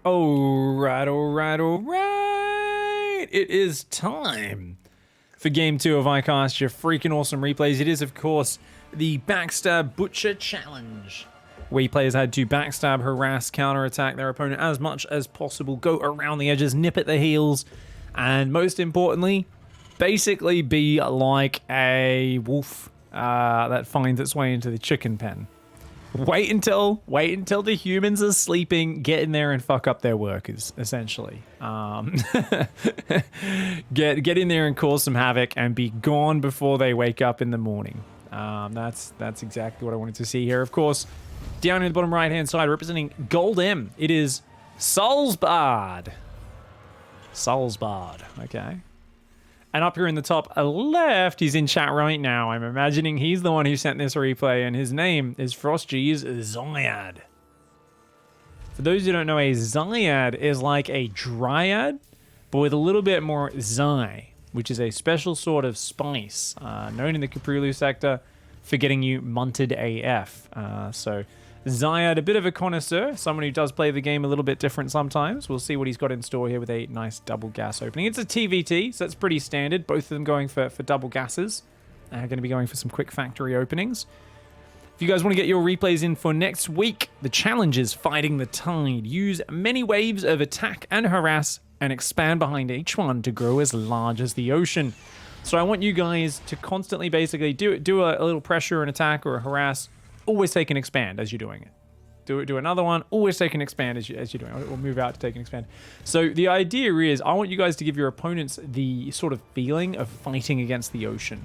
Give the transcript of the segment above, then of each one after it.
All right. It is time for Game 2 of iCast, your freaking awesome replays. It is, of course, the Backstab Butcher Challenge, where players had to backstab, harass, counterattack their opponent as much as possible, go around the edges, nip at the heels, and most importantly, basically be like a wolf that finds its way into the chicken pen. Wait until the humans are sleeping, get in there and fuck up their workers, essentially. Get in there and cause some havoc and be gone before they wake up in the morning. That's exactly what I wanted to see here. Of course, down in the bottom right-hand side, representing Gold M, it is Salzbard. Okay. And up here in the top left, he's in chat right now. I'm imagining he's the one who sent this replay, and his name is Frostgy's Zyad. For those who don't know, a Zyad is like a dryad, but with a little bit more Zy, which is a special sort of spice known in the Caprulu sector for getting you munted AF. So Zyad, a bit of a connoisseur, someone who does play the game a little bit different sometimes. We'll see what he's got in store here with a nice double gas opening. It's a TVT, so that's pretty standard. Both of them going for double gases. Going to be going for some quick factory openings. If you guys want to get your replays in for next week, the challenge is Fighting the Tide. Use many waves of attack and harass and expand behind each one to grow as large as the ocean. So I want you guys to constantly basically do a little pressure and attack or a harass. Always take and expand as you're doing it. Do another one. Always take and expand as you're doing it. Or move out to take and expand. So the idea is I want you guys to give your opponents the sort of feeling of fighting against the ocean.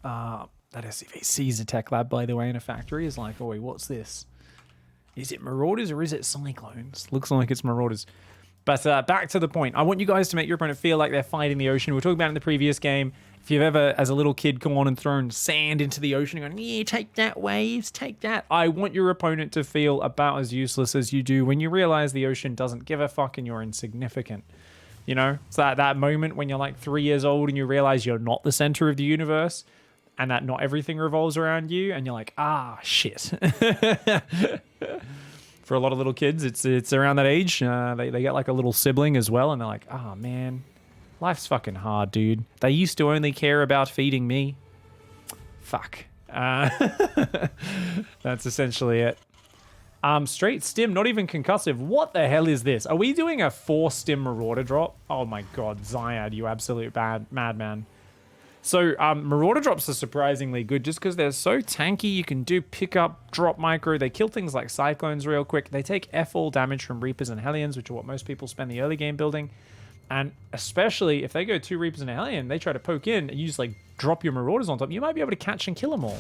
That SCVC's a tech lab, by the way, in a factory is like, oh, wait, what's this? Is it Marauders or is it Cyclones? Looks like it's Marauders. But back to the point. I want you guys to make your opponent feel like they're fighting the ocean. We were talking about it in the previous game. If you've ever, as a little kid, come on and thrown sand into the ocean and gone, yeah, take that, waves, take that. I want your opponent to feel about as useless as you do when you realize the ocean doesn't give a fuck and you're insignificant. You know? It's that moment when you're like 3 years old and you realize you're not the center of the universe and that not everything revolves around you and you're like, ah, shit. For a lot of little kids, it's around that age. They get like a little sibling as well and they're like, oh, man. Life's fucking hard, dude. They used to only care about feeding me. Fuck. That's essentially it. Straight stim, not even concussive. What the hell is this? Are we doing a 4-stim Marauder drop? Oh my god, Zyad, you absolute madman. So, Marauder drops are surprisingly good just because they're so tanky. You can do pickup, drop micro. They kill things like Cyclones real quick. They take F-all damage from Reapers and Hellions, which are what most people spend the early game building. And especially if they go 2 Reapers and a Hellion, they try to poke in and you just like drop your Marauders on top, you might be able to catch and kill them all.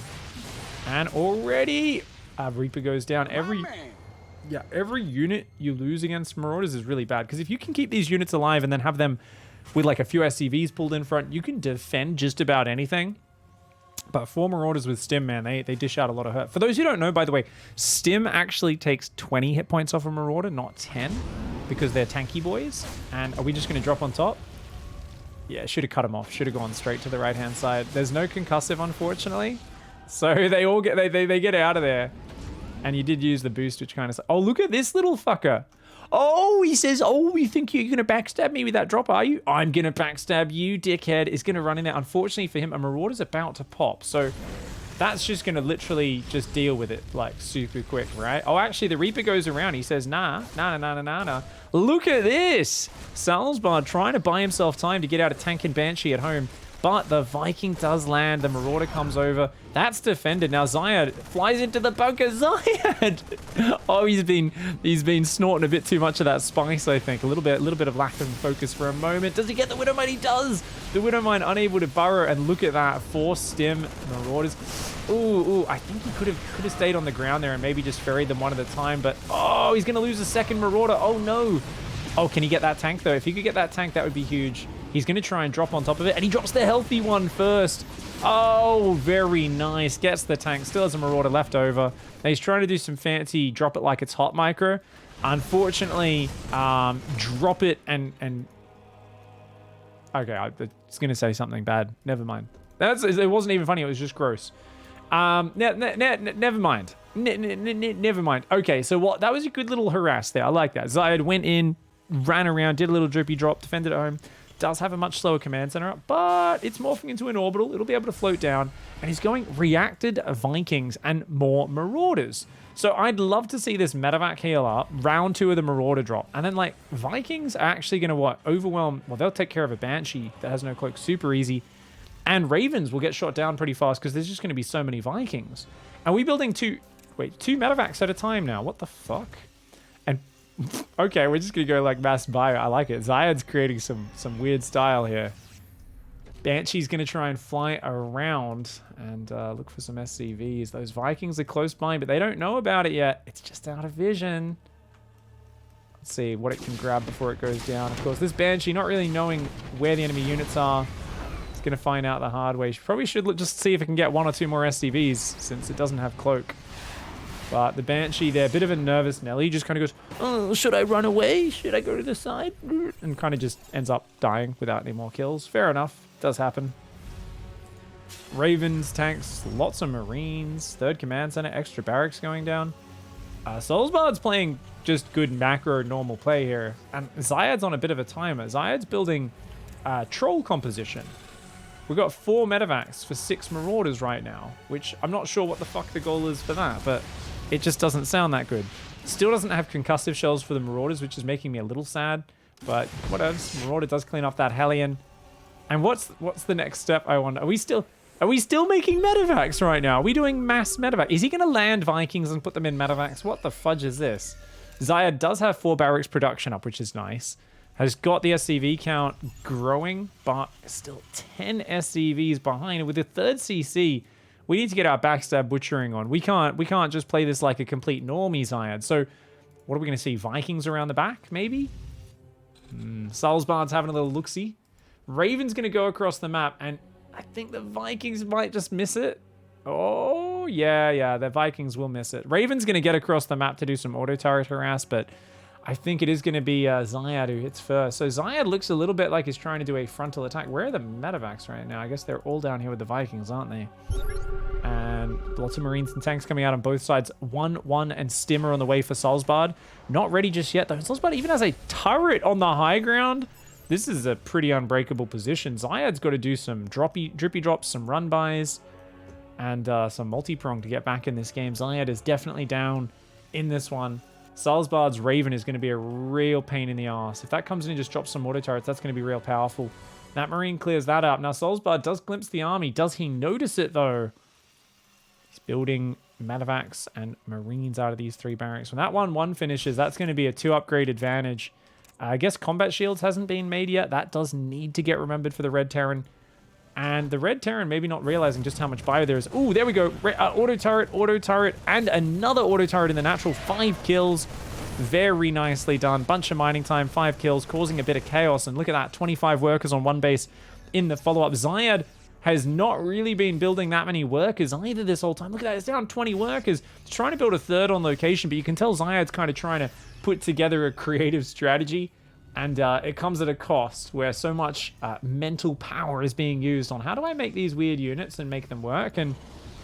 And already Reaper goes down. Every unit you lose against Marauders is really bad. Because if you can keep these units alive and then have them with like a few SCVs pulled in front, you can defend just about anything. But 4 Marauders with Stim, man, they dish out a lot of hurt. For those who don't know, by the way, Stim actually takes 20 hit points off a Marauder, not 10. Because they're tanky boys. And are we just going to drop on top? Yeah, should have cut them off. Should have gone straight to the right-hand side. There's no concussive, unfortunately. So they all get they get out of there. And you did use the boost, which kind of... Oh, look at this little fucker. Oh, he says, oh, you think you're going to backstab me with that drop, are you? I'm going to backstab you, dickhead. Is going to run in there. Unfortunately for him, a Marauder's about to pop. So... that's just going to literally just deal with it, like, super quick, right? Oh, actually, the Reaper goes around. He says, nah. Look at this! Salzbard trying to buy himself time to get out of Tank and Banshee at home. But the Viking does land. The Marauder comes over. That's defended. Now Zyad flies into the bunker. Zyad! Oh, he's been snorting a bit too much of that spice, I think. A little bit of lack of focus for a moment. Does he get the Widowmine? He does! The Widowmine unable to burrow, and look at that. 4 stim Marauders. Ooh, I think he could have stayed on the ground there and maybe just ferried them one at a time, but oh, he's gonna lose a second Marauder. Oh no. Oh, can he get that tank though? If he could get that tank, that would be huge. He's going to try and drop on top of it, and he drops the healthy one first. Oh, very nice. Gets the tank. Still has a Marauder left over. Now he's trying to do some fancy drop it like it's hot micro. Unfortunately, drop it and... Okay, I was going to say something bad. Never mind. It wasn't even funny. It was just gross. Never mind. Never mind. Okay, so what? That was a good little harass there. I like that. Zayed went in, ran around, did a little drippy drop, defended at home. Does have a much slower command center up, but it's morphing into an orbital. It'll be able to float down. And he's going reacted Vikings and more Marauders. So I'd love to see this medevac heal up, round 2 of the Marauder drop. And then, like, Vikings are actually going to, what, overwhelm... Well, they'll take care of a Banshee that has no cloak super easy. And Ravens will get shot down pretty fast because there's just going to be so many Vikings. Are we building 2 medevacs at a time now? What the fuck? And, okay, we're just going to go, like, mass bio. I like it. Zayed's creating some weird style here. Banshee's going to try and fly around and look for some SCVs. Those Vikings are close by, but they don't know about it yet. It's just out of vision. Let's see what it can grab before it goes down. Of course, this Banshee, not really knowing where the enemy units are, it's going to find out the hard way. Probably should just see if it can get 1 or 2 more SCVs since it doesn't have cloak. But the Banshee there, a bit of a nervous Nelly, just kind of goes, oh, should I run away? Should I go to the side? And kind of just ends up dying without any more kills. Fair enough. Does happen. Ravens, tanks, lots of Marines, 3rd command center, extra barracks going down. Soulsbard's playing just good macro normal play here. And Zayed's on a bit of a timer. Zayed's building troll composition. We've got 4 medevacs for 6 Marauders right now, which I'm not sure what the fuck the goal is for that, but it just doesn't sound that good. Still doesn't have concussive shells for the Marauders, which is making me a little sad, but whatever. Marauder does clean off that Hellion. And what's the next step, I wonder? Are we still making medevacs right now? Are we doing mass medevac? Is he going to land Vikings and put them in medevacs? What the fudge is this? Zayed does have 4 barracks production up, which is nice. Has got the SCV count growing, but still 10 SCVs behind. And with the 3rd CC, we need to get our backstab butchering on. We can't just play this like a complete normie, Zayed. So what are we going to see? Vikings around the back, maybe? Soulsbard's having a little look-see. Raven's going to go across the map, and I think the Vikings might just miss it. Oh, yeah, the Vikings will miss it. Raven's going to get across the map to do some auto-turret harass, but I think it is going to be Zayed who hits first. So Zayed looks a little bit like he's trying to do a frontal attack. Where are the medevacs right now? I guess they're all down here with the Vikings, aren't they? And lots of Marines and tanks coming out on both sides. 1-1 and Stimmer on the way for Soulsbard. Not ready just yet, though. Soulsbard even has a turret on the high ground. This is a pretty unbreakable position. Zayed's got to do some drippy drops, some run bys, and some multi-prong to get back in this game. Zayed is definitely down in this one. Soulsbard's Raven is going to be a real pain in the ass. If that comes in and just drops some auto turrets, that's going to be real powerful. That Marine clears that up. Now, Soulsbard does glimpse the army. Does he notice it, though? He's building medevacs and Marines out of these 3 barracks. When that 1-1 finishes, that's going to be a 2-upgrade advantage. I guess combat shields hasn't been made yet. That does need to get remembered for the Red Terran. And the Red Terran maybe not realizing just how much bio there is. Ooh, there we go. Auto turret, and another auto turret in the natural. 5 kills. Very nicely done. Bunch of mining time, 5 kills, causing a bit of chaos. And look at that, 25 workers on 1 base in the follow-up. Zayed has not really been building that many workers either this whole time. Look at that, it's down 20 workers. He's trying to build a 3rd on location, but you can tell Zayed's kind of trying to put together a creative strategy. And it comes at a cost where so much mental power is being used on how do I make these weird units and make them work. And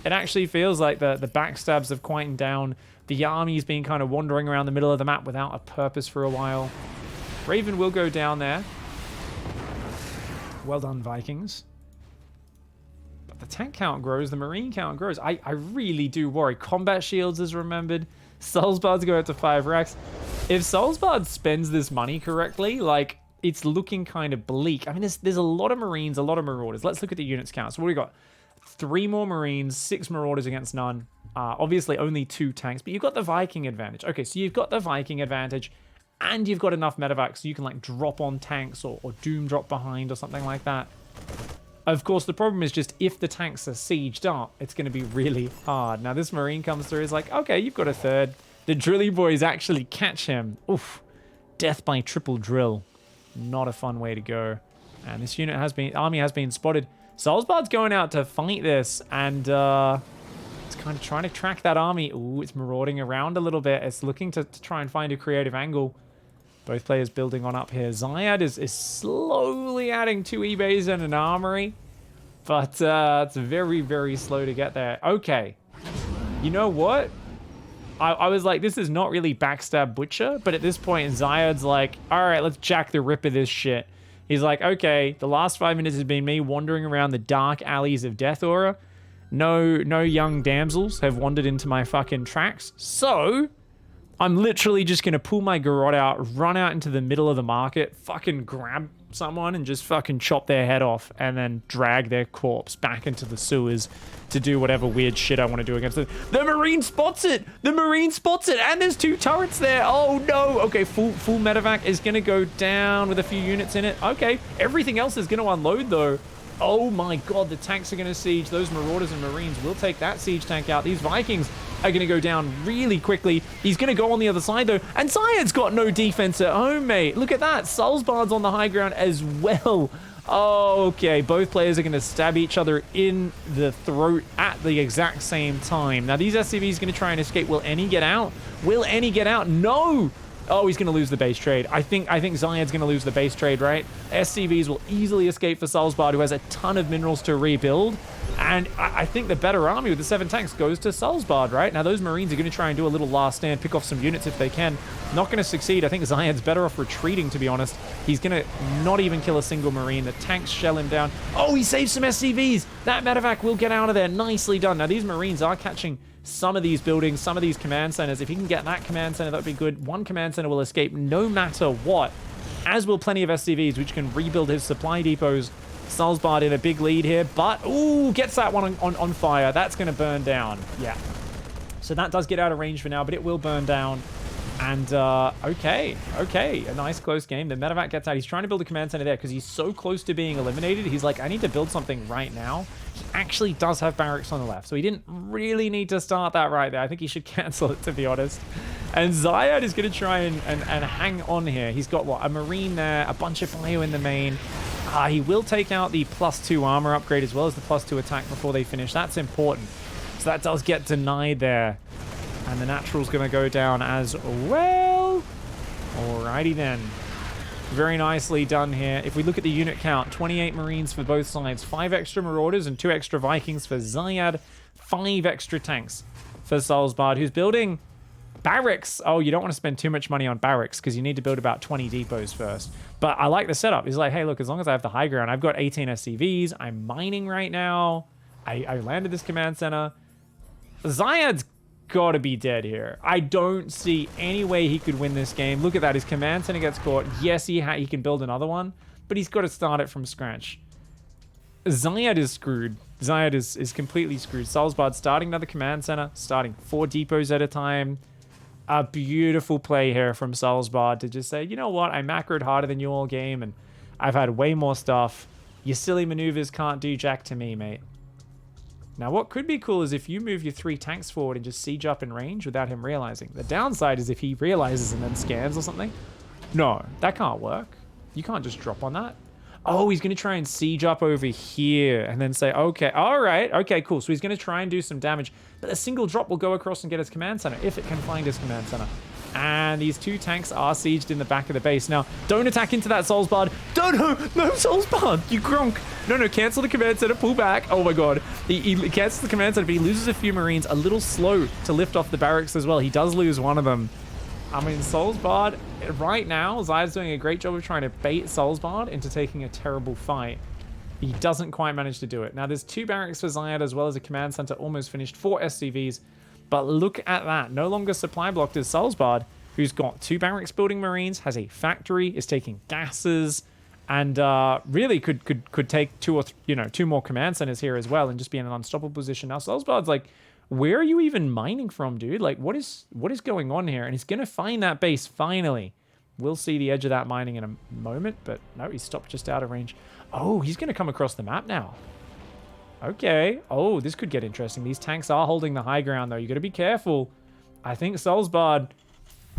it actually feels like the backstabs have quietened down. The army's been kind of wandering around the middle of the map without a purpose for a while. Raven will go down there. Well done, Vikings. But the tank count grows, the Marine count grows. I really do worry. Combat shields is remembered. Soulsbard's go out to 5 racks. If Soulsbard spends this money correctly, like, it's looking kind of bleak. I mean, there's a lot of Marines, a lot of Marauders. Let's look at the units count. So what do we got? 3 more Marines, 6 Marauders against none. Obviously, only 2 tanks, but you've got the Viking advantage. Okay, so you've got the Viking advantage, and you've got enough medevacs so you can, like, drop on tanks or doom drop behind or something like that. Of course, the problem is just if the tanks are sieged up, it's going to be really hard. Now, this Marine comes through, is like, okay, you've got a 3rd. The drilly boys actually catch him. Oof. Death by triple drill. Not a fun way to go. And this army has been spotted. Soulsbard's going out to fight this, and it's kind of trying to track that army. Ooh, it's marauding around a little bit. It's looking to try and find a creative angle. Both players building on up here. Zayed is slowly adding 2 eBays and an armory. But it's very, very slow to get there. Okay. You know what? I was like, this is not really Backstab Butcher, but at this point, Zayad's like, all right, let's jack the rip of this shit. He's like, okay, the last 5 minutes has been me wandering around the dark alleys of Death Aura. No young damsels have wandered into my fucking tracks. So I'm literally just going to pull my garrote out, run out into the middle of the market, fucking grab someone and just fucking chop their head off and then drag their corpse back into the sewers to do whatever weird shit I want to do against it. The Marine spots it! The Marine spots it! And there's 2 turrets there! Oh no! Okay, full medevac is going to go down with a few units in it. Okay, everything else is going to unload though. Oh my god, the tanks are going to siege. Those Marauders and Marines will take that siege tank out. These Vikings are going to go down really quickly. He's going to go on the other side though. And Zayad's got no defense at home, mate. Look at that. Salzbard's on the high ground as well. Oh, okay. Both players are going to stab each other in the throat at the exact same time. Now, these SCVs are going to try and escape. Will any get out? Will any get out? No! Oh, he's going to lose the base trade. I think Zayad's going to lose the base trade, right? SCVs will easily escape for Salzbard, who has a ton of minerals to rebuild. And I think the better army with the 7 tanks goes to Salzbard, right? Now, those Marines are going to try and do a little last stand, pick off some units if they can. Not going to succeed. I think Zayad's better off retreating, to be honest. He's going to not even kill a single Marine. The tanks shell him down. Oh, he saved some SCVs. That medevac will get out of there. Nicely done. Now, these Marines are catching some of these buildings, some of these command centers. If he can get that command center, that would be good. One command center will escape no matter what, as will plenty of SCVs, which can rebuild his supply depots. Salzbard in a big lead here, but, ooh, gets that one on fire. That's going to burn down. Yeah. So that does get out of range for now, but it will burn down. And, okay. A nice close game. The medevac gets out. He's trying to build a command center there because he's so close to being eliminated. He's like, I need to build something right now. He actually does have barracks on the left, so he didn't really need to start that right there. I think he should cancel it, to be honest. And Zayad is going to try and hang on here. He's got, what, a Marine there, a bunch of bio in the main. He will take out the +2 armor upgrade as well as the +2 attack before they finish. That's important. So that does get denied there. And the natural's going to go down as well. Alrighty then. Very nicely done here. If we look at the unit count, 28 Marines for both sides, 5 extra Marauders and 2 extra Vikings for Zayad, 5 extra tanks for Salzbard, who's building barracks. Oh, you don't want to spend too much money on barracks because you need to build about 20 depots first. But I like the setup. He's like, hey, look, as long as I have the high ground, I've got 18 SCVs. I'm mining right now. I landed this command center. Zayad's got to be dead here. I don't see any way he could win this game. Look at that. His command center gets caught. Yes, he can build another one, but he's got to start it from scratch. Zayad is screwed. Zayad is completely screwed. Salzbard starting another command center, starting 4 depots at a time. A beautiful play here from Salzbard to just say, you know what? I macroed harder than you all game, and I've had way more stuff. Your silly maneuvers can't do jack to me, mate. Now, what could be cool is if you move your 3 tanks forward and just siege up in range without him realizing. The downside is if he realizes and then scans or something. No, that can't work. You can't just drop on that. Oh, he's going to try and siege up over here and then say, okay, all right, okay, cool. So he's going to try and do some damage, but a single drop will go across and get his command center if it can find his command center. And these 2 tanks are sieged in the back of the base. Now, don't attack into that Salzbard. No, Salzbard, you gronk. No, cancel the command center, pull back. Oh my god. He cancels the command center, but he loses a few Marines. A little slow to lift off the barracks as well. He does lose one of them. I mean, Salzbard, right now, Zayad's doing a great job of trying to bait Salzbard into taking a terrible fight. He doesn't quite manage to do it. Now, there's 2 barracks for Zayad as well as a command center almost finished, 4 SCVs. But look at that. No longer supply blocked is Salzbard, who's got 2 barracks building Marines, has a factory, is taking gases, and really could take 2 more command centers here as well and just be in an unstoppable position. Now, Salzbard's like, where are you even mining from, dude? Like, what is going on here? And he's going to find that base finally. We'll see the edge of that mining in a moment, but no, he stopped just out of range. Oh, he's going to come across the map now. Okay. Oh, this could get interesting. These tanks are holding the high ground, though. You got to be careful. I think Salzbard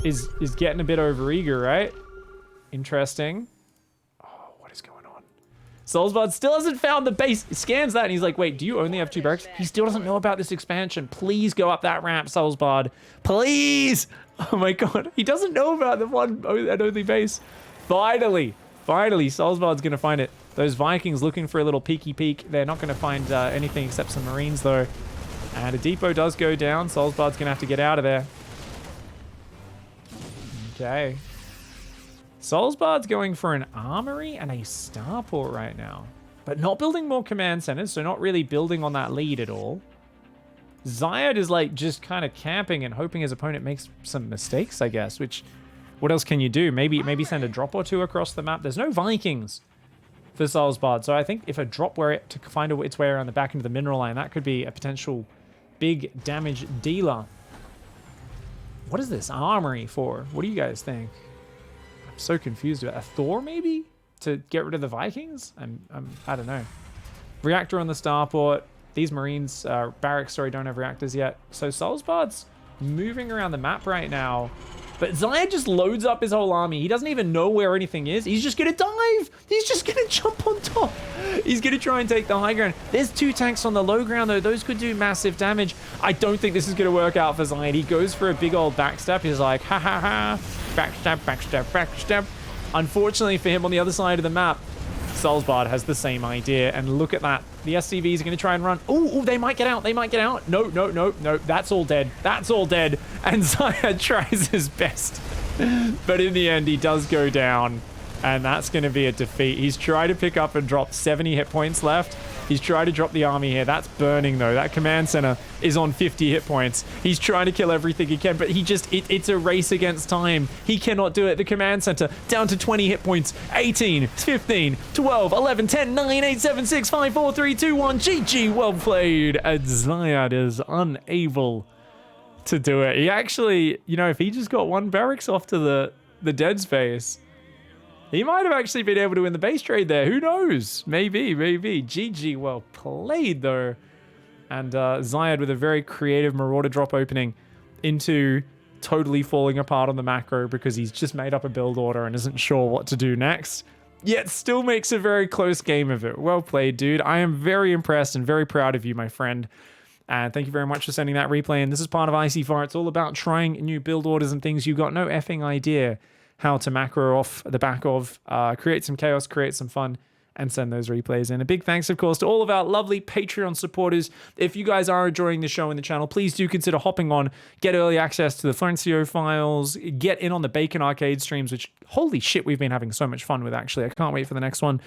is getting a bit overeager, right? Interesting. Oh, what is going on? Salzbard still hasn't found the base. He scans that and he's like, wait, do you only have 2 barracks? He still doesn't know about this expansion. Please go up that ramp, Salzbard. Please. Oh my god. He doesn't know about the one and only base. Finally, Finally, Soulsbard's going to find it. Those Vikings looking for a little peeky peek. They're not going to find anything except some Marines, though. And a depot does go down. Soulsbard's going to have to get out of there. Okay. Soulsbard's going for an armory and a starport right now. But not building more command centers, so not really building on that lead at all. Zyad is like just kind of camping and hoping his opponent makes some mistakes, I guess, which... What else can you do? Maybe send a drop or two across the map. There's no Vikings for Soulsbard, so I think if a drop were to find its way around the back into the mineral line, that could be a potential big damage dealer. What is this armory for? What do you guys think? I'm so confused about a Thor, maybe? To get rid of the Vikings? I don't know. Reactor on the starport. These Marines, barracks, sorry, don't have reactors yet. So Soulsbard's moving around the map right now. But Zyad just loads up his whole army. He doesn't even know where anything is. He's just going to dive. He's just going to jump on top. He's going to try and take the high ground. There's 2 tanks on the low ground, though. Those could do massive damage. I don't think this is going to work out for Zyad. He goes for a big old backstab. He's like, ha ha ha. Backstab, backstab, backstab. Unfortunately for him on the other side of the map, Soulsbard has the same idea. And look at that. The SCVs are going to try and run. Oh, they might get out. They might get out. No. That's all dead. That's all dead. And Zyad tries his best. But in the end, he does go down. And that's going to be a defeat. He's tried to pick up and drop 70 hit points left. He's tried to drop the army here. That's burning, though. That command center is on 50 hit points. He's trying to kill everything he can, but he just... It's a race against time. He cannot do it. The command center down to 20 hit points. 18, 15, 12, 11, 10, 9, 8, 7, 6, 5, 4, 3, 2, 1. GG, well played. And Zyad is unable to do it. He actually... You know, if he just got one barracks off to the dead space... He might have actually been able to win the base trade there. Who knows? Maybe. GG, well played, though. And Zyad with a very creative Marauder drop opening into totally falling apart on the macro because he's just made up a build order and isn't sure what to do next. Yet still makes a very close game of it. Well played, dude. I am very impressed and very proud of you, my friend. And thank you very much for sending that replay. And this is part of ICYFAR. It's all about trying new build orders and things. You've got no effing idea how to macro off the back of, create some chaos, create some fun, and send those replays in. A big thanks, of course, to all of our lovely Patreon supporters. If you guys are enjoying the show and the channel, please do consider hopping on, get early access to the Florencio files, get in on the Bacon Arcade streams, which, holy shit, we've been having so much fun with, actually. I can't wait for the next one.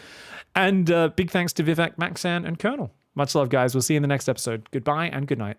And big thanks to Vivek, Maxan, and Colonel. Much love, guys. We'll see you in the next episode. Goodbye and good night.